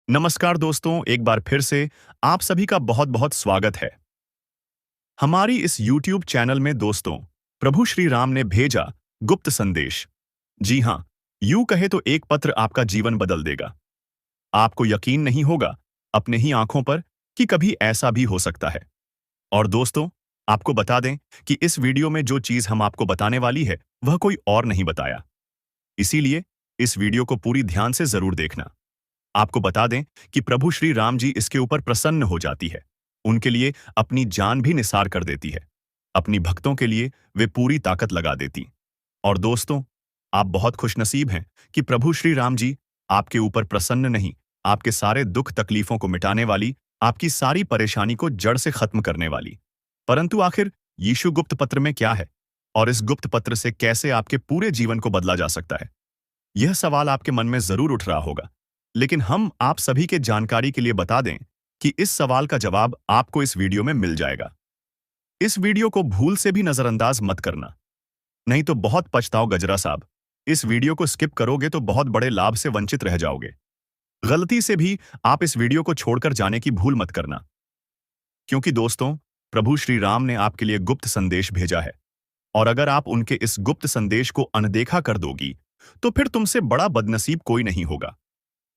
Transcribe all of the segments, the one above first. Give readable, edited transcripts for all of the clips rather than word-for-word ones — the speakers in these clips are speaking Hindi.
नमस्कार दोस्तों, एक बार फिर से आप सभी का बहुत बहुत स्वागत है हमारी इस YouTube चैनल में। दोस्तों, प्रभु श्री राम ने भेजा गुप्त संदेश। जी हाँ, यूं कहे तो एक पत्र आपका जीवन बदल देगा। आपको यकीन नहीं होगा अपने ही आंखों पर कि कभी ऐसा भी हो सकता है। और दोस्तों, आपको बता दें कि इस वीडियो में जो चीज हम आपको बताने वाली है वह कोई और नहीं बताया। इसीलिए इस वीडियो को पूरी ध्यान से जरूर देखना। आपको बता दें कि प्रभु श्री राम जी इसके ऊपर प्रसन्न हो जाती है। उनके लिए अपनी जान भी निसार कर देती है। अपनी भक्तों के लिए वे पूरी ताकत लगा देती। और दोस्तों, आप बहुत खुशनसीब हैं कि प्रभु श्री राम जी आपके ऊपर प्रसन्न नहीं, आपके सारे दुख तकलीफों को मिटाने वाली, आपकी सारी परेशानी को जड़ से खत्म करने वाली। परंतु आखिर यीशु गुप्त पत्र में क्या है और इस गुप्त पत्र से कैसे आपके पूरे जीवन को बदला जा सकता है? यह सवाल आपके मन में जरूर उठ रहा होगा। लेकिन हम आप सभी के जानकारी के लिए बता दें कि इस सवाल का जवाब आपको इस वीडियो में मिल जाएगा। इस वीडियो को भूल से भी नजरअंदाज मत करना, नहीं तो बहुत पछताओ गजरा साहब। इस वीडियो को स्किप करोगे तो बहुत बड़े लाभ से वंचित रह जाओगे। गलती से भी आप इस वीडियो को छोड़कर जाने की भूल मत करना, क्योंकि दोस्तों, प्रभु श्री राम ने आपके लिए गुप्त संदेश भेजा है। और अगर आप उनके इस गुप्त संदेश को अनदेखा कर दोगी तो फिर तुमसे बड़ा बदनसीब कोई नहीं होगा।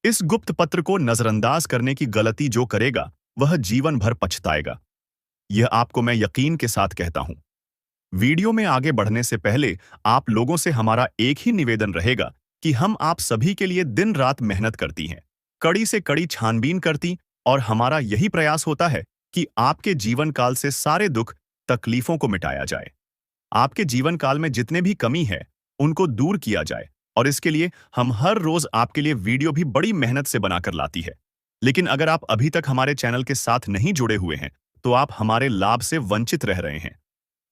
इस गुप्त पत्र को नजरअंदाज करने की गलती जो करेगा वह जीवन भर पछताएगा। यह आपको मैं यकीन के साथ कहता हूं। वीडियो में आगे बढ़ने से पहले आप लोगों से हमारा एक ही निवेदन रहेगा कि हम आप सभी के लिए दिन रात मेहनत करती हैं, कड़ी से कड़ी छानबीन करती, और हमारा यही प्रयास होता है कि आपके जीवन काल से सारे दुख तकलीफों को मिटाया जाए। आपके जीवन काल में जितने भी कमी है उनको दूर किया जाए, और इसके लिए हम हर रोज आपके लिए वीडियो भी बड़ी मेहनत से बनाकर लाती है। लेकिन अगर आप अभी तक हमारे चैनल के साथ नहीं जुड़े हुए हैं तो आप हमारे लाभ से वंचित रह रहे हैं।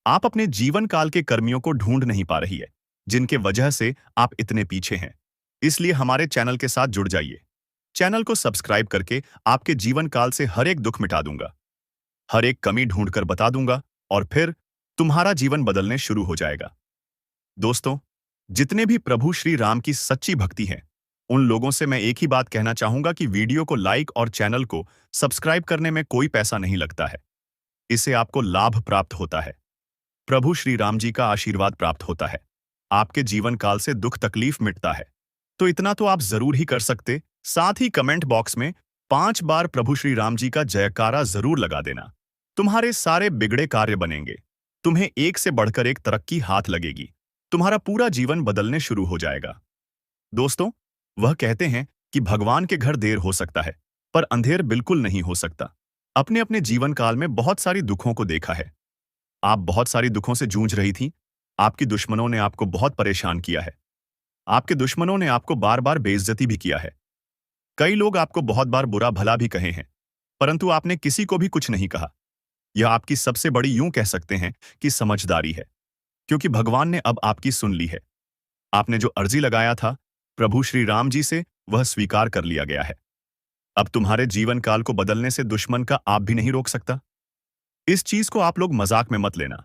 आप अपने जीवन काल के कर्मियों को ढूंढ नहीं पा रही है जिनके वजह से आप इतने पीछे हैं। इसलिए हमारे चैनल के साथ जुड़ जाइए। चैनल को सब्सक्राइब करके आपके जीवन काल से हर एक दुख मिटा दूंगा, हर एक कमी ढूंढकर बता दूंगा, और फिर तुम्हारा जीवन बदलने शुरू हो जाएगा। दोस्तों, जितने भी प्रभु श्री राम की सच्ची भक्ति है उन लोगों से मैं एक ही बात कहना चाहूंगा कि वीडियो को लाइक और चैनल को सब्सक्राइब करने में कोई पैसा नहीं लगता है। इससे आपको लाभ प्राप्त होता है, प्रभु श्री राम जी का आशीर्वाद प्राप्त होता है, आपके जीवन काल से दुख तकलीफ मिटता है। तो इतना तो आप जरूर ही कर सकते। साथ ही कमेंट बॉक्स में 5 बार प्रभु श्री राम जी का जयकारा जरूर लगा देना। तुम्हारे सारे बिगड़े कार्य बनेंगे, तुम्हें एक से बढ़कर एक तरक्की हाथ लगेगी, तुम्हारा पूरा जीवन बदलने शुरू हो जाएगा। दोस्तों, वह कहते हैं कि भगवान के घर देर हो सकता है पर अंधेर बिल्कुल नहीं हो सकता। अपने अपने जीवन काल में बहुत सारी दुखों को देखा है। आप बहुत सारी दुखों से जूझ रही थी। आपकी दुश्मनों ने आपको बहुत परेशान किया है। आपके दुश्मनों ने आपको बार बार बेइज्जती भी किया है। कई लोग आपको बहुत बार बुरा भला भी कहे हैं, परंतु आपने किसी को भी कुछ नहीं कहा। यह आपकी सबसे बड़ी, यूं कह सकते हैं कि समझदारी है, क्योंकि भगवान ने अब आपकी सुन ली है। आपने जो अर्जी लगाया था प्रभु श्री राम जी से वह स्वीकार कर लिया गया है। अब तुम्हारे जीवन काल को बदलने से दुश्मन का आप भी नहीं रोक सकता। इस चीज को आप लोग मजाक में मत लेना,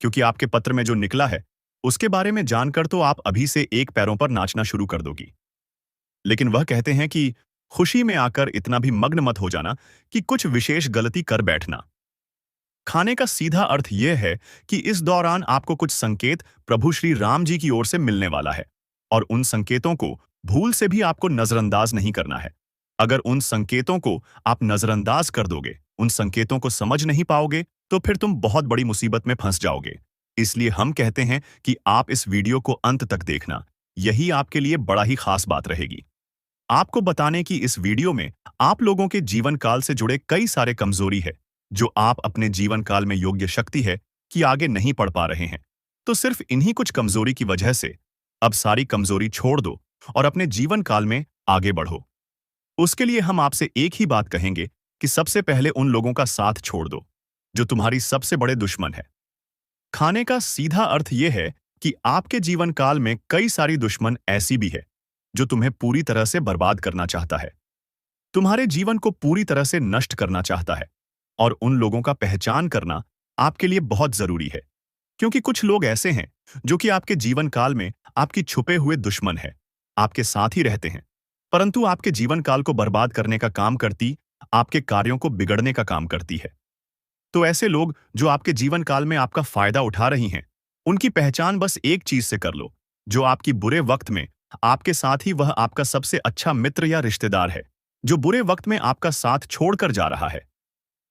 क्योंकि आपके पत्र में जो निकला है उसके बारे में जानकर तो आप अभी से एक पैरों पर नाचना शुरू कर दोगी। लेकिन वह कहते हैं कि खुशी में आकर इतना भी मग्न मत हो जाना कि कुछ विशेष गलती कर बैठना। खाने का सीधा अर्थ यह है कि इस दौरान आपको कुछ संकेत प्रभु श्री राम जी की ओर से मिलने वाला है, और उन संकेतों को भूल से भी आपको नजरअंदाज नहीं करना है। अगर उन संकेतों को आप नजरअंदाज कर दोगे, उन संकेतों को समझ नहीं पाओगे, तो फिर तुम बहुत बड़ी मुसीबत में फंस जाओगे। इसलिए हम कहते हैं कि आप इस वीडियो को अंत तक देखना, यही आपके लिए बड़ा ही खास बात रहेगी। आपको बताने की इस वीडियो में आप लोगों के जीवन काल से जुड़े कई सारे कमजोरी है जो आप अपने जीवन काल में योग्य शक्ति है कि आगे नहीं पढ़ पा रहे हैं। तो सिर्फ इन्हीं कुछ कमजोरी की वजह से अब सारी कमजोरी छोड़ दो और अपने जीवन काल में आगे बढ़ो। उसके लिए हम आपसे एक ही बात कहेंगे कि सबसे पहले उन लोगों का साथ छोड़ दो जो तुम्हारी सबसे बड़े दुश्मन है। खाने का सीधा अर्थ यह है कि आपके जीवन काल में कई सारी दुश्मन ऐसी भी है जो तुम्हें पूरी तरह से बर्बाद करना चाहता है, तुम्हारे जीवन को पूरी तरह से नष्ट करना चाहता है। और उन लोगों का पहचान करना आपके लिए बहुत जरूरी है, क्योंकि कुछ लोग ऐसे हैं जो कि आपके जीवन काल में आपकी छुपे हुए दुश्मन है, आपके साथ ही रहते हैं परंतु आपके जीवन काल को बर्बाद करने का काम करती, आपके कार्यों को बिगड़ने का काम करती है। तो ऐसे लोग जो आपके जीवन काल में आपका फायदा उठा रही हैं, उनकी पहचान बस एक चीज से कर लो, जो आपकी बुरे वक्त में आपके साथ ही वह आपका सबसे अच्छा मित्र या रिश्तेदार है, जो बुरे वक्त में आपका साथ छोड़कर जा रहा है।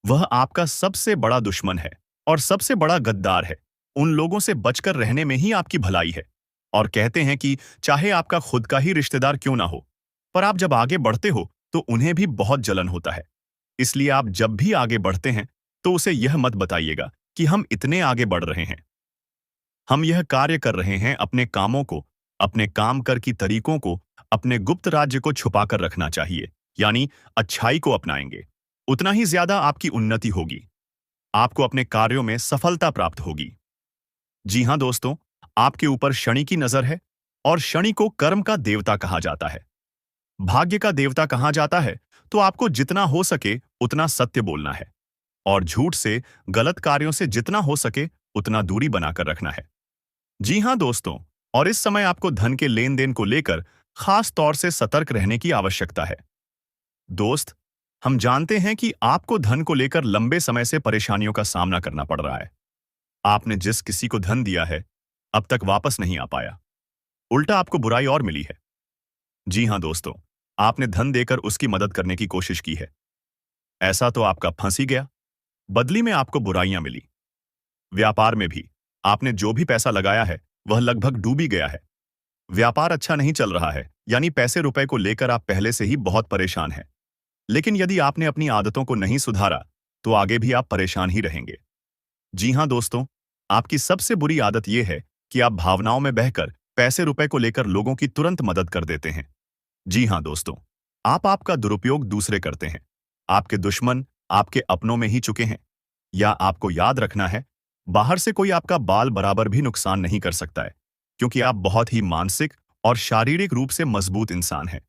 वह आपका सबसे बड़ा दुश्मन है और सबसे बड़ा गद्दार है। उन लोगों से बचकर रहने में ही आपकी भलाई है। और कहते हैं कि चाहे आपका खुद का ही रिश्तेदार क्यों ना हो, पर आप जब आगे बढ़ते हो तो उन्हें भी बहुत जलन होता है। इसलिए आप जब भी आगे बढ़ते हैं तो उसे यह मत बताइएगा कि हम इतने आगे बढ़ रहे हैं। हम यह कार्य कर रहे हैं, अपने कामों को, अपने काम कर की तरीकों को, अपने गुप्त राज्य को छुपाकर रखना चाहिए, यानी अच्छाई को अपनाएंगे। उतना ही ज्यादा आपकी उन्नति होगी, आपको अपने कार्यों में सफलता प्राप्त होगी। जी हां दोस्तों, आपके ऊपर शनि की नजर है और शनि को कर्म का देवता कहा जाता है, भाग्य का देवता कहा जाता है। तो आपको जितना हो सके उतना सत्य बोलना है और झूठ से, गलत कार्यों से जितना हो सके उतना दूरी बनाकर रखना है। जी हां दोस्तों, और इस समय आपको धन के लेन देन को लेकर खास तौर से सतर्क रहने की आवश्यकता है। दोस्त, हम जानते हैं कि आपको धन को लेकर लंबे समय से परेशानियों का सामना करना पड़ रहा है। आपने जिस किसी को धन दिया है, अब तक वापस नहीं आ पाया, उल्टा आपको बुराई और मिली है। जी हां दोस्तों, आपने धन देकर उसकी मदद करने की कोशिश की है, ऐसा तो आपका फंस ही गया, बदली में आपको बुराइयां मिली। व्यापार में भी आपने जो भी पैसा लगाया है वह लगभग डूब ही गया है। व्यापार अच्छा नहीं चल रहा है, यानी पैसे रुपए को लेकर आप पहले से ही बहुत परेशान हैं। लेकिन यदि आपने अपनी आदतों को नहीं सुधारा तो आगे भी आप परेशान ही रहेंगे। जी हां दोस्तों, आपकी सबसे बुरी आदत यह है कि आप भावनाओं में बहकर पैसे रुपए को लेकर लोगों की तुरंत मदद कर देते हैं। जी हां दोस्तों, आप आपका दुरुपयोग दूसरे करते हैं। आपके दुश्मन आपके अपनों में ही चुके हैं। या आपको याद रखना है, बाहर से कोई आपका बाल बराबर भी नुकसान नहीं कर सकता है, क्योंकि आप बहुत ही मानसिक और शारीरिक रूप से मजबूत इंसान हैं।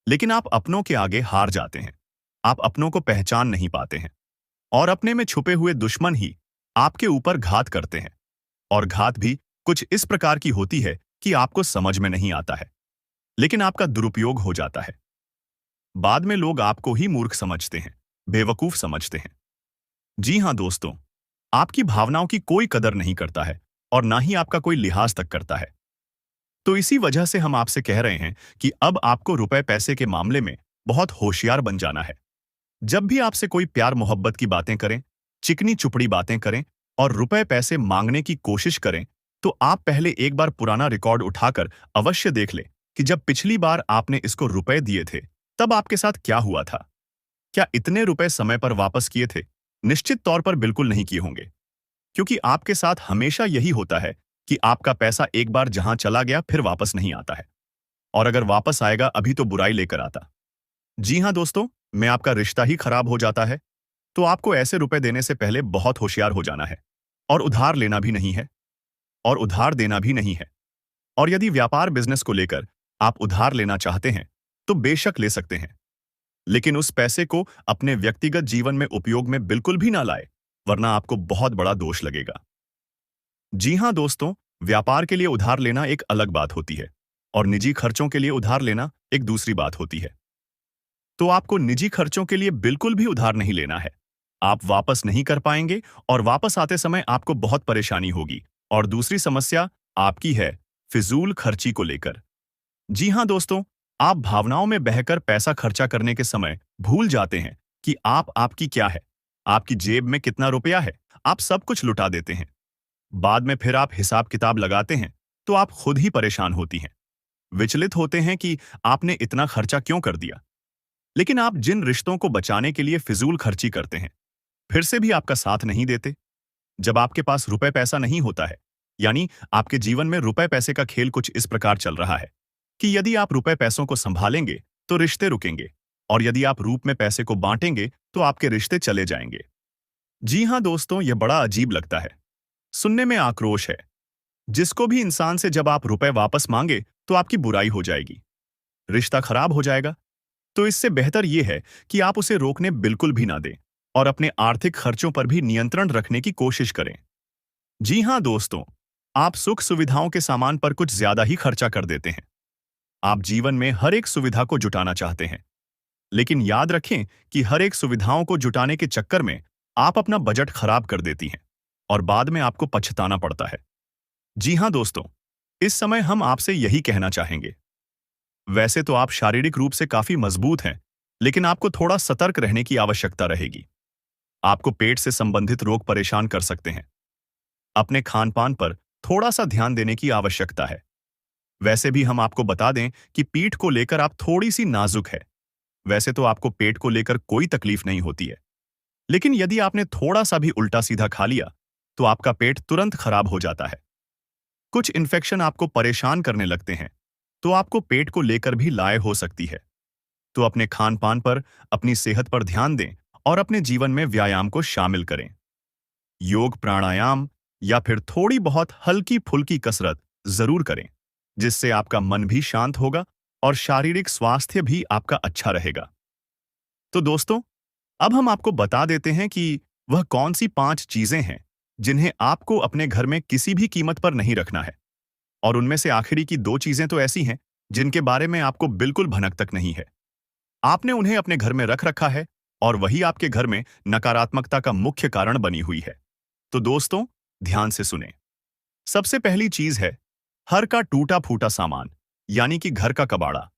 लेकिन आप अपनों के आगे हार जाते हैं। आप अपनों को पहचान नहीं पाते हैं और अपने में छुपे हुए दुश्मन ही आपके ऊपर घात करते हैं। और घात भी कुछ इस प्रकार की होती है कि आपको समझ में नहीं आता है, लेकिन आपका दुरुपयोग हो जाता है। बाद में लोग आपको ही मूर्ख समझते हैं, बेवकूफ समझते हैं। जी हां दोस्तों, आपकी भावनाओं की कोई कदर नहीं करता है और ना ही आपका कोई लिहाज तक करता है। तो इसी वजह से हम आपसे कह रहे हैं कि अब आपको रुपए पैसे के मामले में बहुत होशियार बन जाना है। जब भी आपसे कोई प्यार मोहब्बत की बातें करें, चिकनी चुपड़ी बातें करें और रुपए पैसे मांगने की कोशिश करें, तो आप पहले एक बार पुराना रिकॉर्ड उठाकर अवश्य देख लें कि जब पिछली बार आपने इसको रुपए दिए थे, तब आपके साथ क्या हुआ था। क्या इतने रुपए समय पर वापस किए थे? निश्चित तौर पर बिल्कुल नहीं किए होंगे, क्योंकि आपके साथ हमेशा यही होता है कि आपका पैसा एक बार जहां चला गया फिर वापस नहीं आता है, और अगर वापस आएगा अभी तो बुराई लेकर आता। जी हां दोस्तों, में आपका रिश्ता ही खराब हो जाता है, तो आपको ऐसे रुपए देने से पहले बहुत होशियार हो जाना है। और उधार लेना भी नहीं है और उधार देना भी नहीं है। और यदि व्यापार बिजनेस को लेकर आप उधार लेना चाहते हैं तो बेशक ले सकते हैं, लेकिन उस पैसे को अपने व्यक्तिगत जीवन में उपयोग में बिल्कुल भी ना लाए, वरना आपको बहुत बड़ा दोष लगेगा। जी हां दोस्तों, व्यापार के लिए उधार लेना एक अलग बात होती है और निजी खर्चों के लिए उधार लेना एक दूसरी बात होती है। तो आपको निजी खर्चों के लिए बिल्कुल भी उधार नहीं लेना है। आप वापस नहीं कर पाएंगे और वापस आते समय आपको बहुत परेशानी होगी। और दूसरी समस्या आपकी है फिजूल खर्ची को लेकर। जी हां दोस्तों, आप भावनाओं में बहकर पैसा खर्चा करने के समय भूल जाते हैं कि आपकी क्या है, आपकी जेब में कितना रुपया है। आप सब कुछ लुटा देते हैं। बाद में फिर आप हिसाब किताब लगाते हैं तो आप खुद ही परेशान होती हैं, विचलित होते हैं कि आपने इतना खर्चा क्यों कर दिया। लेकिन आप जिन रिश्तों को बचाने के लिए फिजूल खर्ची करते हैं, फिर से भी आपका साथ नहीं देते। जब आपके पास रुपए पैसा नहीं होता है, यानी आपके जीवन में रुपए पैसे का खेल कुछ इस प्रकार चल रहा है कि यदि आप रुपए पैसों को संभालेंगे तो रिश्ते रुकेंगे, और यदि आप रूप में पैसे को बांटेंगे तो आपके रिश्ते चले जाएंगे। जी हां दोस्तों, यह बड़ा अजीब लगता है, सुनने में आक्रोश है। जिसको भी इंसान से जब आप रुपए वापस मांगे तो आपकी बुराई हो जाएगी, रिश्ता खराब हो जाएगा। तो इससे बेहतर यह है कि आप उसे रोकने बिल्कुल भी ना दें और अपने आर्थिक खर्चों पर भी नियंत्रण रखने की कोशिश करें। जी हां दोस्तों, आप सुख सुविधाओं के सामान पर कुछ ज्यादा ही खर्चा कर देते हैं। आप जीवन में हर एक सुविधा को जुटाना चाहते हैं, लेकिन याद रखें कि हर एक सुविधाओं को जुटाने के चक्कर में आप अपना बजट खराब कर देती हैं और बाद में आपको पछताना पड़ता है। जी हां दोस्तों, इस समय हम आपसे यही कहना चाहेंगे। वैसे तो आप शारीरिक रूप से काफी मजबूत हैं, लेकिन आपको थोड़ा सतर्क रहने की आवश्यकता रहेगी। आपको पेट से संबंधित रोग परेशान कर सकते हैं। अपने खान पान पर थोड़ा सा ध्यान देने की आवश्यकता है। वैसे भी हम आपको बता दें कि पीठ को लेकर आप थोड़ी सी नाजुक है। वैसे तो आपको पेट को लेकर कोई तकलीफ नहीं होती है, लेकिन यदि आपने थोड़ा सा भी उल्टा सीधा खा लिया तो आपका पेट तुरंत खराब हो जाता है। कुछ इन्फेक्शन आपको परेशान करने लगते हैं, तो आपको पेट को लेकर भी लाए हो सकती है। तो अपने खान पान पर, अपनी सेहत पर ध्यान दें और अपने जीवन में व्यायाम को शामिल करें। योग, प्राणायाम या फिर थोड़ी बहुत हल्की फुल्की कसरत जरूर करें, जिससे आपका मन भी शांत होगा और शारीरिक स्वास्थ्य भी आपका अच्छा रहेगा। तो दोस्तों, अब हम आपको बता देते हैं कि वह कौन सी 5 चीजें हैं जिन्हें आपको अपने घर में किसी भी कीमत पर नहीं रखना है। और उनमें से आखिरी की 2 चीजें तो ऐसी हैं जिनके बारे में आपको बिल्कुल भनक तक नहीं है। आपने उन्हें अपने घर में रख रखा है और वही आपके घर में नकारात्मकता का मुख्य कारण बनी हुई है। तो दोस्तों, ध्यान से सुने। सबसे पहली चीज है हर का टूटा फूटा सामान, यानी कि घर का कबाड़ा।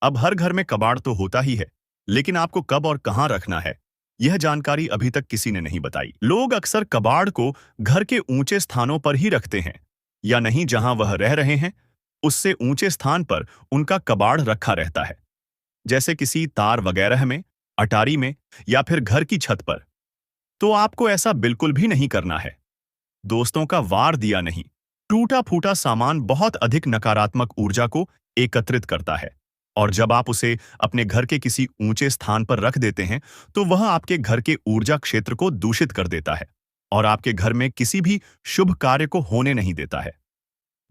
अब हर घर में कबाड़ तो होता ही है, लेकिन आपको कब और कहां रखना है, यह जानकारी अभी तक किसी ने नहीं बताई। लोग अक्सर कबाड़ को घर के ऊंचे स्थानों पर ही रखते हैं, या नहीं जहां वह रह रहे हैं उससे ऊंचे स्थान पर उनका कबाड़ रखा रहता है, जैसे किसी तार वगैरह में, अटारी में या फिर घर की छत पर। तो आपको ऐसा बिल्कुल भी नहीं करना है। दोस्तों का वार दिया नहीं, टूटा फूटा सामान बहुत अधिक नकारात्मक ऊर्जा को एकत्रित करता है, और जब आप उसे अपने घर के किसी ऊंचे स्थान पर रख देते हैं तो वह आपके घर के ऊर्जा क्षेत्र को दूषित कर देता है और आपके घर में किसी भी शुभ कार्य को होने नहीं देता है।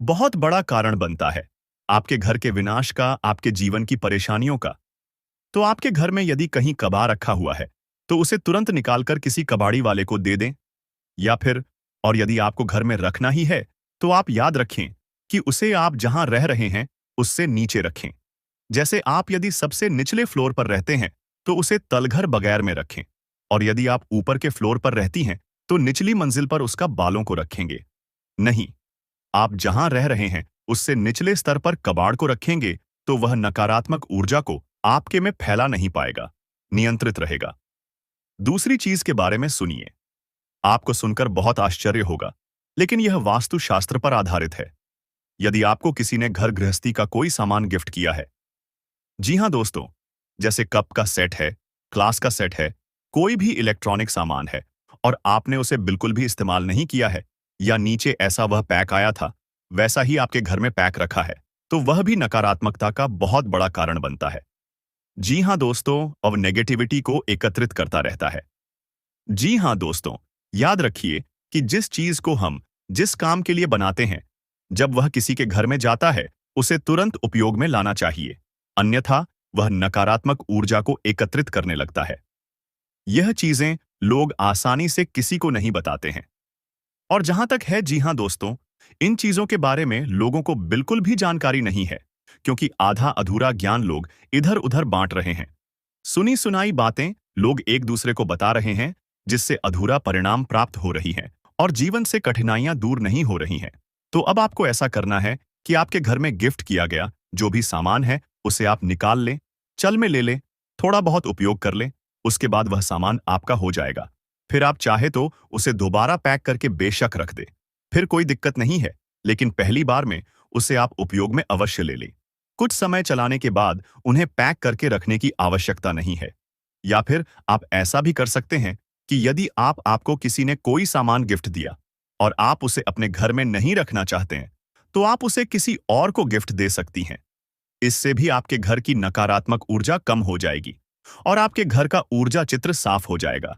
बहुत बड़ा कारण बनता है आपके घर के विनाश का, आपके जीवन की परेशानियों का। तो आपके घर में यदि कहीं कबाड़ रखा हुआ है तो उसे तुरंत निकालकर किसी कबाड़ी वाले को दे दें, या फिर और यदि आपको घर में रखना ही है तो आप याद रखें कि उसे आप जहां रह रहे हैं उससे नीचे रखें। जैसे आप यदि सबसे निचले फ्लोर पर रहते हैं तो उसे तलघर बगैर में रखें, और यदि आप ऊपर के फ्लोर पर रहती हैं तो निचली मंजिल पर उसका बालों को रखेंगे। नहीं, आप जहां रह रहे हैं उससे निचले स्तर पर कबाड़ को रखेंगे तो वह नकारात्मक ऊर्जा को आपके में फैला नहीं पाएगा, नियंत्रित रहेगा। दूसरी चीज के बारे में सुनिए। आपको सुनकर बहुत आश्चर्य होगा, लेकिन यह वास्तुशास्त्र पर आधारित है। यदि आपको किसी ने घर गृहस्थी का कोई सामान गिफ्ट किया है, जी हां दोस्तों, जैसे कप का सेट है, क्लास का सेट है, कोई भी इलेक्ट्रॉनिक सामान है, और आपने उसे बिल्कुल भी इस्तेमाल नहीं किया है, या नीचे ऐसा वह पैक आया था वैसा ही आपके घर में पैक रखा है, तो वह भी नकारात्मकता का बहुत बड़ा कारण बनता है। जी हां दोस्तों, और नेगेटिविटी को एकत्रित करता रहता है। जी हां दोस्तों, याद रखिए कि जिस चीज को हम जिस काम के लिए बनाते हैं, जब वह किसी के घर में जाता है उसे तुरंत उपयोग में लाना चाहिए, अन्यथा वह नकारात्मक ऊर्जा को एकत्रित करने लगता है। यह चीजें लोग आसानी से किसी को नहीं बताते हैं। और जहां तक है, जी हां दोस्तों, इन चीजों के बारे में लोगों को बिल्कुल भी जानकारी नहीं है, क्योंकि आधा अधूरा ज्ञान लोग इधर उधर बांट रहे हैं। सुनी सुनाई बातें लोग एक दूसरे को बता रहे हैं, जिससे अधूरा परिणाम प्राप्त हो रही हैं और जीवन से कठिनाइयां दूर नहीं हो रही हैं। तो अब आपको ऐसा करना है कि आपके घर में गिफ्ट किया गया जो भी सामान है उसे आप निकाल लें, चल में ले लें, थोड़ा बहुत उपयोग कर लें, उसके बाद वह सामान आपका हो जाएगा। फिर आप चाहे तो उसे दोबारा पैक करके बेशक रख दे, फिर कोई दिक्कत नहीं है, लेकिन पहली बार में उसे आप उपयोग में अवश्य ले लें। कुछ समय चलाने के बाद उन्हें पैक करके रखने की आवश्यकता नहीं है। या फिर आप ऐसा भी कर सकते हैं कि यदि आपको किसी ने कोई सामान गिफ्ट दिया और आप उसे अपने घर में नहीं रखना चाहते हैं, तो आप उसे किसी और को गिफ्ट दे सकती हैं। इससे भी आपके घर की नकारात्मक ऊर्जा कम हो जाएगी और आपके घर का ऊर्जा चित्र साफ हो जाएगा।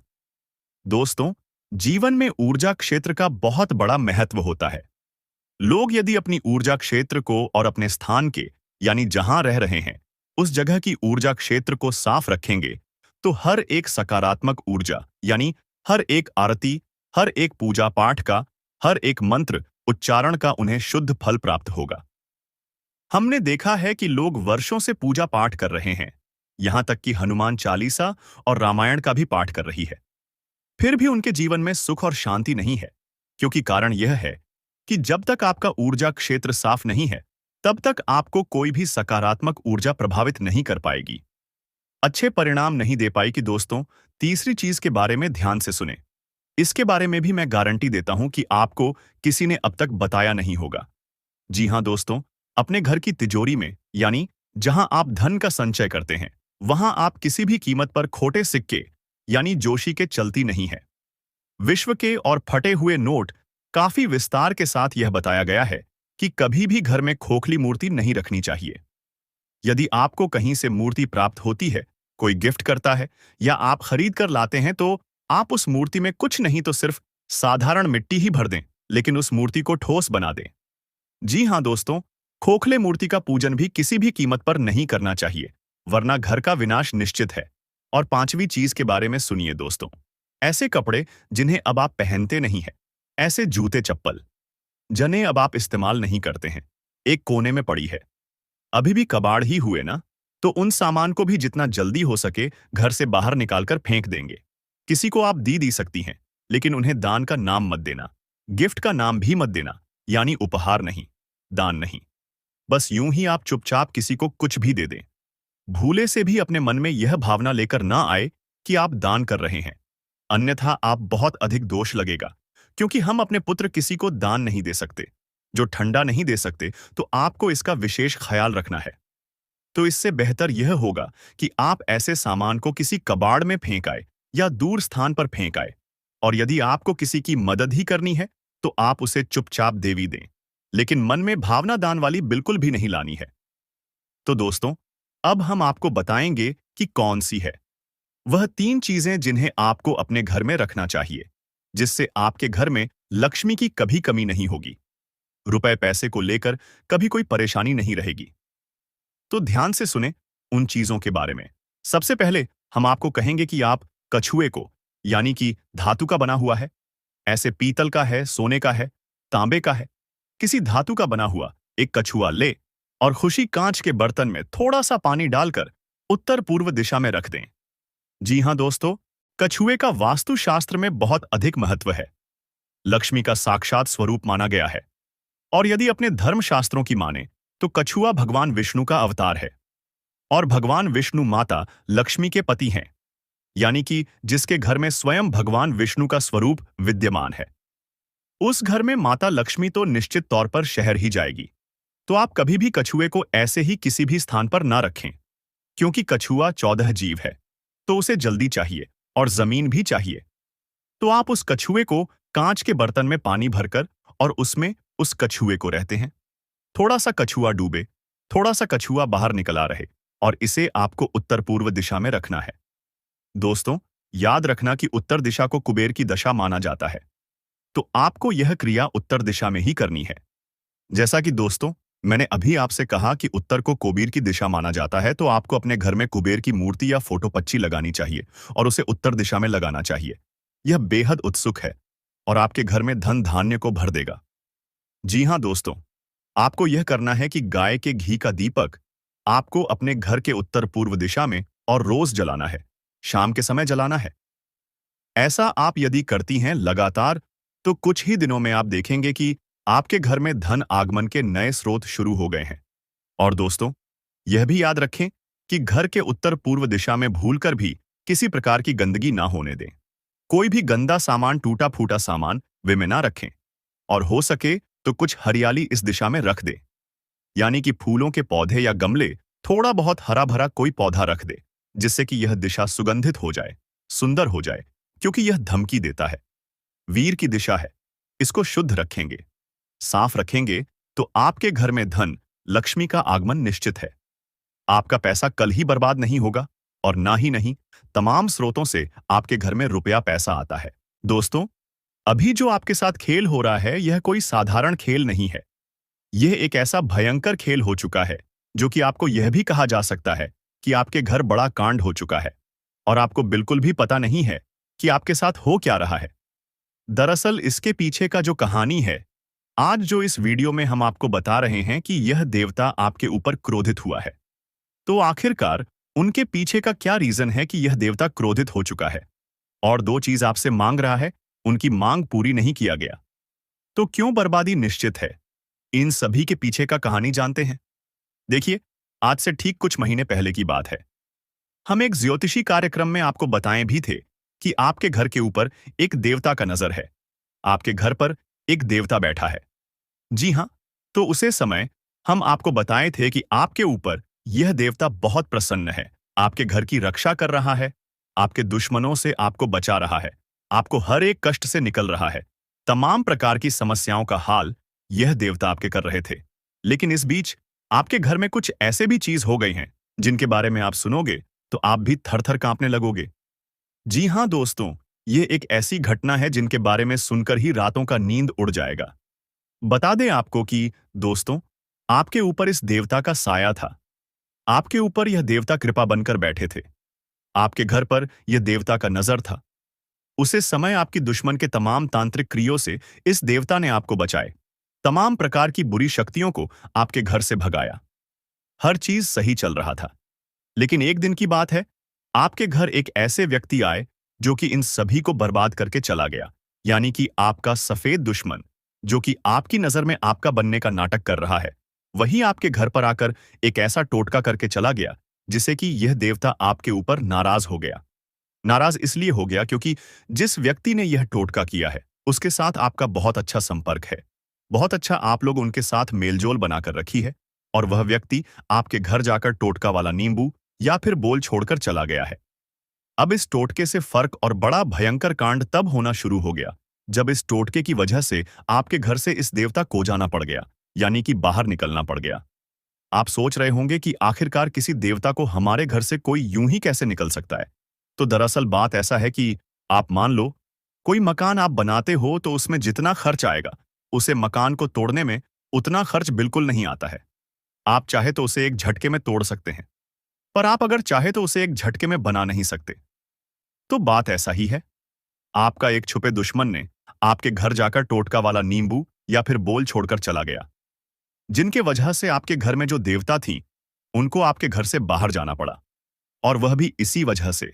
दोस्तों, जीवन में ऊर्जा क्षेत्र का बहुत बड़ा महत्व होता है। लोग यदि अपनी ऊर्जा क्षेत्र को और अपने स्थान के, यानी जहां रह रहे हैं, उस जगह की ऊर्जा क्षेत्र को साफ रखेंगे, तो हर एक सकारात्मक ऊर्जा, यानी हर एक आरती, हर एक पूजा पाठ का, हर एक मंत्र उच्चारण का उन्हें शुद्ध फल प्राप्त होगा। हमने देखा है कि लोग वर्षों से पूजा पाठ कर रहे हैं, यहां तक कि हनुमान चालीसा और रामायण का भी पाठ कर रही है। फिर भी उनके जीवन में सुख और शांति नहीं है, क्योंकि कारण यह है कि जब तक आपका ऊर्जा क्षेत्र साफ नहीं है, तब तक आपको कोई भी सकारात्मक ऊर्जा प्रभावित नहीं कर पाएगी, अच्छे परिणाम नहीं दे पाएगी। दोस्तों, तीसरी चीज के बारे में ध्यान से सुने। इसके बारे में भी मैं गारंटी देता हूं कि आपको किसी ने अब तक बताया नहीं होगा। जी हां दोस्तों, अपने घर की तिजोरी में, यानी जहां आप धन का संचय करते हैं, वहां आप किसी भी कीमत पर खोटे सिक्के यानी जोशी के चलती नहीं है। विश्व के और फटे हुए नोट काफी विस्तार के साथ यह बताया गया है कि कभी भी घर में खोखली मूर्ति नहीं रखनी चाहिए। यदि आपको कहीं से मूर्ति प्राप्त होती है, कोई गिफ्ट करता है या आप खरीद कर लाते हैं, तो आप उस मूर्ति में कुछ नहीं तो सिर्फ साधारण मिट्टी ही भर दें, लेकिन उस मूर्ति को ठोस बना दें। जी हां दोस्तों, खोखले मूर्ति का पूजन भी किसी भी कीमत पर नहीं करना चाहिए, वरना घर का विनाश निश्चित है। और पांचवी चीज के बारे में सुनिए दोस्तों, ऐसे कपड़े जिन्हें अब आप पहनते नहीं हैं, ऐसे जूते चप्पल जिन्हें अब आप इस्तेमाल नहीं करते हैं, एक कोने में पड़ी है, अभी भी कबाड़ ही हुए ना, तो उन सामान को भी जितना जल्दी हो सके घर से बाहर निकालकर फेंक देंगे। किसी को आप दी सकती हैं, लेकिन उन्हें दान का नाम मत देना, गिफ्ट का नाम भी मत देना, यानी उपहार नहीं, दान नहीं। बस यूं ही आप चुपचाप किसी को कुछ भी दे दें। भूले से भी अपने मन में यह भावना लेकर ना आए कि आप दान कर रहे हैं, अन्यथा आप बहुत अधिक दोष लगेगा, क्योंकि हम अपने पुत्र किसी को दान नहीं दे सकते, जो ठंडा नहीं दे सकते, तो आपको इसका विशेष ख्याल रखना है। तो इससे बेहतर यह होगा कि आप ऐसे सामान को किसी कबाड़ में फेंक आए या दूर स्थान पर फेंक आए। और यदि आपको किसी की मदद ही करनी है, तो आप उसे चुपचाप देवी दें, लेकिन मन में भावना दान वाली बिल्कुल भी नहीं लानी है। तो दोस्तों, अब हम आपको बताएंगे कि कौन सी है वह 3 चीजें जिन्हें आपको अपने घर में रखना चाहिए, जिससे आपके घर में लक्ष्मी की कभी कमी नहीं होगी, रुपए पैसे को लेकर कभी कोई परेशानी नहीं रहेगी। तो ध्यान से सुने उन चीजों के बारे में। सबसे पहले हम आपको कहेंगे कि आप कछुए को, यानी कि धातु का बना हुआ है, ऐसे पीतल का है, सोने का है, तांबे का है, किसी धातु का बना हुआ एक कछुआ ले और खुशी कांच के बर्तन में थोड़ा सा पानी डालकर उत्तर पूर्व दिशा में रख दें। जी हां दोस्तों, कछुए का वास्तुशास्त्र में बहुत अधिक महत्व है, लक्ष्मी का साक्षात स्वरूप माना गया है। और यदि अपने धर्मशास्त्रों की माने, तो कछुआ भगवान विष्णु का अवतार है, और भगवान विष्णु माता लक्ष्मी के पति हैं, यानी कि जिसके घर में स्वयं भगवान विष्णु का स्वरूप विद्यमान है, उस घर में माता लक्ष्मी तो निश्चित तौर पर शहर ही जाएगी। तो आप कभी भी कछुए को ऐसे ही किसी भी स्थान पर ना रखें, क्योंकि कछुआ 14 जीव है, तो उसे जल्दी चाहिए और जमीन भी चाहिए। तो आप उस कछुए को कांच के बर्तन में पानी भरकर और उसमें उस कछुए को रहते हैं। थोड़ा सा कछुआ डूबे, थोड़ा सा कछुआ बाहर निकला रहे, और इसे आपको उत्तर पूर्व दिशा में रखना है। दोस्तों, याद रखना कि उत्तर दिशा को कुबेर की दशा माना जाता है, तो आपको यह क्रिया उत्तर दिशा में ही करनी है। जैसा कि दोस्तों, मैंने अभी आपसे कहा कि उत्तर को कुबेर की दिशा माना जाता है, तो आपको अपने घर में कुबेर की मूर्ति या फोटो पच्ची लगानी चाहिए और उसे उत्तर दिशा में लगाना चाहिए। यह बेहद उत्सुक है और आपके घर में धन धान्य को भर देगा। जी हां दोस्तों, आपको यह करना है कि गाय के घी का दीपक आपको अपने घर के उत्तर पूर्व दिशा में और रोज जलाना है, शाम के समय जलाना है। ऐसा आप यदि करती हैं लगातार, तो कुछ ही दिनों में आप देखेंगे कि आपके घर में धन आगमन के नए स्रोत शुरू हो गए हैं। और दोस्तों, यह भी याद रखें कि घर के उत्तर पूर्व दिशा में भूलकर भी किसी प्रकार की गंदगी ना होने दें। कोई भी गंदा सामान, टूटा फूटा सामान वे में ना रखें, और हो सके तो कुछ हरियाली इस दिशा में रख दे, यानी कि फूलों के पौधे या गमले, थोड़ा बहुत हरा भरा कोई पौधा रख दे, जिससे कि यह दिशा सुगंधित हो जाए, सुंदर हो जाए, क्योंकि यह धमकी देता है। वीर की दिशा है, इसको शुद्ध रखेंगे, साफ रखेंगे, तो आपके घर में धन लक्ष्मी का आगमन निश्चित है। आपका पैसा कल ही बर्बाद नहीं होगा, और ना ही नहीं, तमाम स्रोतों से आपके घर में रुपया पैसा आता है। दोस्तों, अभी जो आपके साथ खेल हो रहा है, यह कोई साधारण खेल नहीं है। यह एक ऐसा भयंकर खेल हो चुका है, जो कि आपको यह भी कहा जा सकता है कि आपके घर बड़ा कांड हो चुका है, और आपको बिल्कुल भी पता नहीं है कि आपके साथ हो क्या रहा है। दरअसल इसके पीछे का जो कहानी है, आज जो इस वीडियो में हम आपको बता रहे हैं कि यह देवता आपके ऊपर क्रोधित हुआ है। तो आखिरकार उनके पीछे का क्या रीजन है कि यह देवता क्रोधित हो चुका है और दो चीज आपसे मांग रहा है, उनकी मांग पूरी नहीं किया गया। तो क्यों बर्बादी निश्चित है? इन सभी के पीछे का कहानी जानते हैं। देखिए, आज से ठीक कुछ महीने पहले की बात है। हम एक ज्योतिषी कार्यक्रम में आपको बताए भी थे कि आपके घर के ऊपर एक देवता का नजर है। आपके घर पर एक देवता बैठा है। जी हाँ, तो उसे समय हम आपको बताए थे कि आपके ऊपर यह देवता बहुत प्रसन्न है, आपके घर की रक्षा कर रहा है, आपके दुश्मनों से आपको बचा रहा है, आपको हर एक कष्ट से निकल रहा है, तमाम प्रकार की समस्याओं का हाल यह देवता आपके कर रहे थे। लेकिन इस बीच आपके घर में कुछ ऐसे भी चीज हो गई हैं जिनके बारे में आप सुनोगे तो आप भी थर थर कांपने लगोगे। जी हाँ दोस्तों, ये एक ऐसी घटना है जिनके बारे में सुनकर ही रातों का नींद उड़ जाएगा। बता दें आपको कि दोस्तों, आपके ऊपर इस देवता का साया था। आपके ऊपर यह देवता कृपा बनकर बैठे थे। आपके घर पर यह देवता का नजर था। उसे समय आपकी दुश्मन के तमाम तांत्रिक क्रियों से इस देवता ने आपको बचाए, तमाम प्रकार की बुरी शक्तियों को आपके घर से भगाया। हर चीज सही चल रहा था। लेकिन एक दिन की बात है, आपके घर एक ऐसे व्यक्ति आए जो कि इन सभी को बर्बाद करके चला गया। यानी कि आपका सफेद दुश्मन, जो कि आपकी नजर में आपका बनने का नाटक कर रहा है, वही आपके घर पर आकर एक ऐसा टोटका करके चला गया जिससे कि यह देवता आपके ऊपर नाराज हो गया। नाराज इसलिए हो गया क्योंकि जिस व्यक्ति ने यह टोटका किया है उसके साथ आपका बहुत अच्छा संपर्क है। बहुत अच्छा आप लोग उनके साथ मेलजोल बनाकर रखी है, और वह व्यक्ति आपके घर जाकर टोटका वाला नींबू या फिर बोल छोड़कर चला गया है। अब इस टोटके से फर्क और बड़ा भयंकर कांड तब होना शुरू हो गया जब इस टोटके की वजह से आपके घर से इस देवता को जाना पड़ गया, यानी कि बाहर निकलना पड़ गया। आप सोच रहे होंगे कि आखिरकार किसी देवता को हमारे घर से कोई यूं ही कैसे निकल सकता है। तो दरअसल बात ऐसा है कि आप मान लो कोई मकान आप बनाते हो तो उसमें जितना खर्च आएगा उसे मकान को तोड़ने में उतना खर्च बिल्कुल नहीं आता है। आप चाहे तो उसे एक झटके में तोड़ सकते हैं, पर आप अगर चाहे तो उसे एक झटके में बना नहीं सकते। तो बात ऐसा ही है। आपका एक छुपे दुश्मन ने आपके घर जाकर टोटका वाला नींबू या फिर बोल छोड़कर चला गया, जिनके वजह से आपके घर में जो देवता थी उनको आपके घर से बाहर जाना पड़ा। और वह भी इसी वजह से,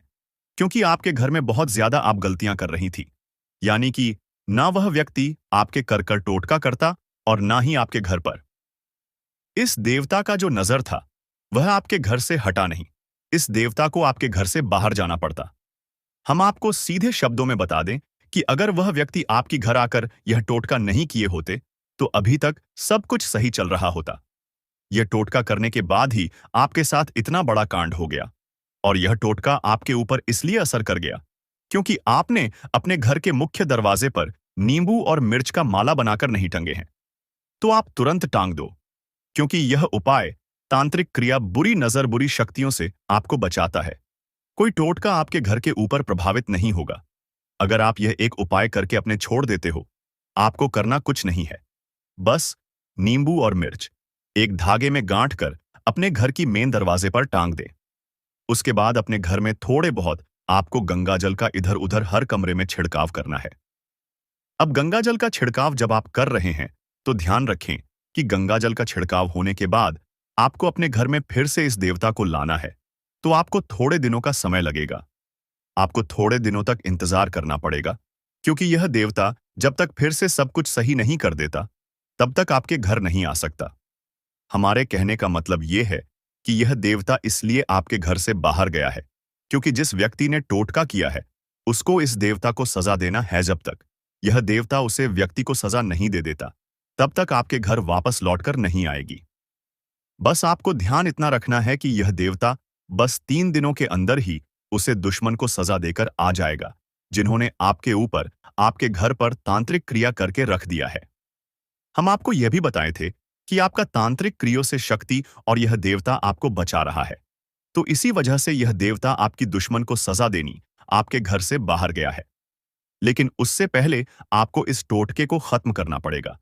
क्योंकि आपके घर में बहुत ज्यादा आप गलतियां कर रही थी। यानी कि ना वह व्यक्ति आपके कर टोटका करता और ना ही आपके घर पर इस देवता का जो नजर था वह आपके घर से हटा नहीं। इस देवता को आपके घर से बाहर जाना पड़ता। हम आपको सीधे शब्दों में बता दें कि अगर वह व्यक्ति आपकी घर आकर यह टोटका नहीं किए होते तो अभी तक सब कुछ सही चल रहा होता। यह टोटका करने के बाद ही आपके साथ इतना बड़ा कांड हो गया। और यह टोटका आपके ऊपर इसलिए असर कर गया क्योंकि आपने अपने घर के मुख्य दरवाजे पर नींबू और मिर्च का माला बनाकर नहीं टंगे हैं। तो आप तुरंत टांग दो, क्योंकि यह उपाय तांत्रिक क्रिया बुरी नजर बुरी शक्तियों से आपको बचाता है। कोई टोटका आपके घर के ऊपर प्रभावित नहीं होगा। अगर आप यह एक उपाय करके अपने छोड़ देते हो, आपको करना कुछ नहीं है। बस नींबू और मिर्च एक धागे में गांठ कर अपने घर की मेन दरवाजे पर टांग दे। उसके बाद अपने घर में थोड़े बहुत आपको गंगा जल का इधर उधर हर कमरे में छिड़काव करना है। अब गंगा जल का छिड़काव जब आप कर रहे हैं तो ध्यान रखें कि गंगा जल का छिड़काव होने के बाद आपको अपने घर में फिर से इस देवता को लाना है। तो आपको थोड़े दिनों का समय लगेगा। आपको थोड़े दिनों तक इंतजार करना पड़ेगा, क्योंकि यह देवता जब तक फिर से सब कुछ सही नहीं कर देता तब तक आपके घर नहीं आ सकता। हमारे कहने का मतलब यह है कि यह देवता इसलिए आपके घर से बाहर गया है क्योंकि जिस व्यक्ति ने टोटका किया है उसको इस देवता को सजा देना है। जब तक यह देवता उसे व्यक्ति को सजा नहीं दे देता तब तक आपके घर वापस लौटकर नहीं आएगी। बस आपको ध्यान इतना रखना है कि यह देवता बस 3 दिनों के अंदर ही उसे दुश्मन को सजा देकर आ जाएगा जिन्होंने आपके ऊपर आपके घर पर तांत्रिक क्रिया करके रख दिया है। हम आपको यह भी बताए थे कि आपका तांत्रिक क्रियों से शक्ति और यह देवता आपको बचा रहा है। तो इसी वजह से यह देवता आपकी दुश्मन को सजा देनी आपके घर से बाहर गया है। लेकिन उससे पहले आपको इस टोटके को खत्म करना पड़ेगा।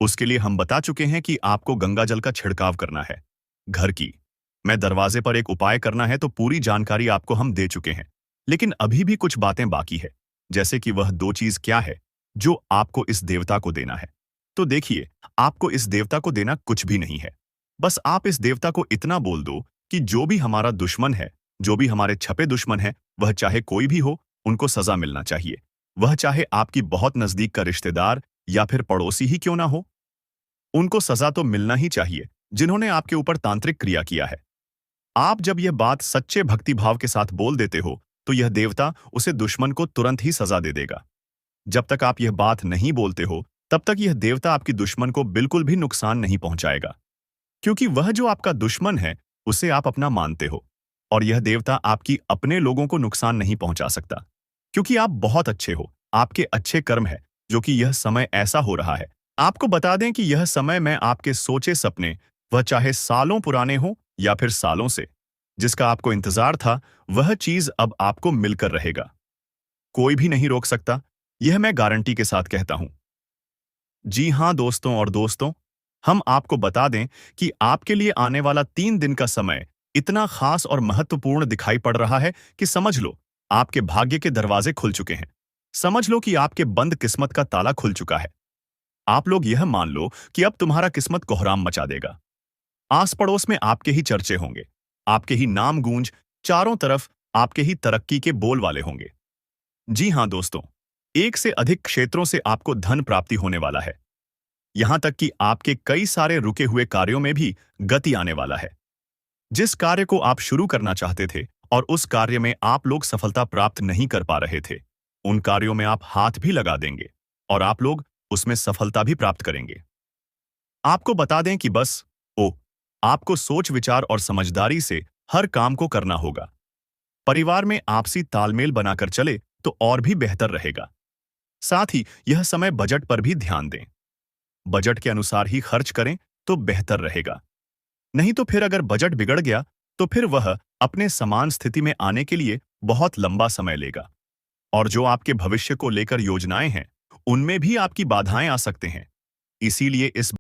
उसके लिए हम बता चुके हैं कि आपको गंगा जल का छिड़काव करना है। घर की मैं दरवाजे पर एक उपाय करना है, तो पूरी जानकारी आपको हम दे चुके हैं। लेकिन अभी भी कुछ बातें बाकी है, जैसे कि वह 2 चीज क्या है जो आपको इस देवता को देना है। तो देखिए, आपको इस देवता को देना कुछ भी नहीं है। बस आप इस देवता को इतना बोल दो कि जो भी हमारा दुश्मन है, जो भी हमारे छपे दुश्मन है, वह चाहे कोई भी हो, उनको सजा मिलना चाहिए। वह चाहे आपकी बहुत नजदीक का रिश्तेदार या फिर पड़ोसी ही क्यों ना हो, उनको सजा तो मिलना ही चाहिए, जिन्होंने आपके ऊपर तांत्रिक क्रिया किया है। आप जब यह बात सच्चे भक्तिभाव के साथ बोल देते हो, तो यह देवता उसे दुश्मन को तुरंत ही सजा दे देगा। जब तक आप यह बात नहीं बोलते हो, तब तक यह देवता आपकी दुश्मन को बिल्कुल भी नुकसान नहीं पहुंचाएगा, क्योंकि वह जो आपका दुश्मन है, उसे आप अपना मानते हो। और यह देवता आपकी अपने लोगों को नुकसान नहीं पहुंचा सकता, क्योंकि आप बहुत अच्छे हो, आपके अच्छे कर्म है, जो कि यह समय ऐसा हो रहा है। आपको बता दें कि यह समय में आपके सोचे सपने, वह चाहे सालों पुराने हो या फिर सालों से, जिसका आपको इंतजार था, वह चीज अब आपको मिलकर रहेगा। कोई भी नहीं रोक सकता, यह मैं गारंटी के साथ कहता हूं। जी हाँ दोस्तों और दोस्तों, हम आपको बता दें कि आपके लिए आने वाला 3 दिन का समय इतना खास और महत्वपूर्ण दिखाई पड़ रहा है कि समझ लो, आपके भाग्य के दरवाजे खुल चुके हैं। समझ लो कि आपके बंद किस्मत का ताला खुल चुका है। आप लोग यह मान लो कि अब तुम्हारा किस्मत कोहराम मचा देगा। आस पड़ोस में आपके ही चर्चे होंगे, आपके ही नाम गूंज चारों तरफ आपके ही तरक्की के बोल वाले होंगे। जी हाँ दोस्तों, एक से अधिक क्षेत्रों से आपको धन प्राप्ति होने वाला है। यहां तक कि आपके कई सारे रुके हुए कार्यों में भी गति आने वाला है। जिस कार्य को आप शुरू करना चाहते थे और उस कार्य में आप लोग सफलता प्राप्त नहीं कर पा रहे थे, उन कार्यों में आप हाथ भी लगा देंगे और आप लोग उसमें सफलता भी प्राप्त करेंगे। आपको बता दें कि बस आपको सोच विचार और समझदारी से हर काम को करना होगा। परिवार में आपसी तालमेल बनाकर चले तो और भी बेहतर रहेगा। साथ ही यह समय बजट पर भी ध्यान दें। बजट के अनुसार ही खर्च करें तो बेहतर रहेगा। नहीं तो फिर अगर बजट बिगड़ गया, तो फिर वह अपने समान स्थिति में आने के लिए बहुत लंबा समय लेगा। और जो आपके भविष्य को लेकर योजनाएं हैं, उनमें भी आपकी बाधाएं आ सकते हैं। इसीलिए इस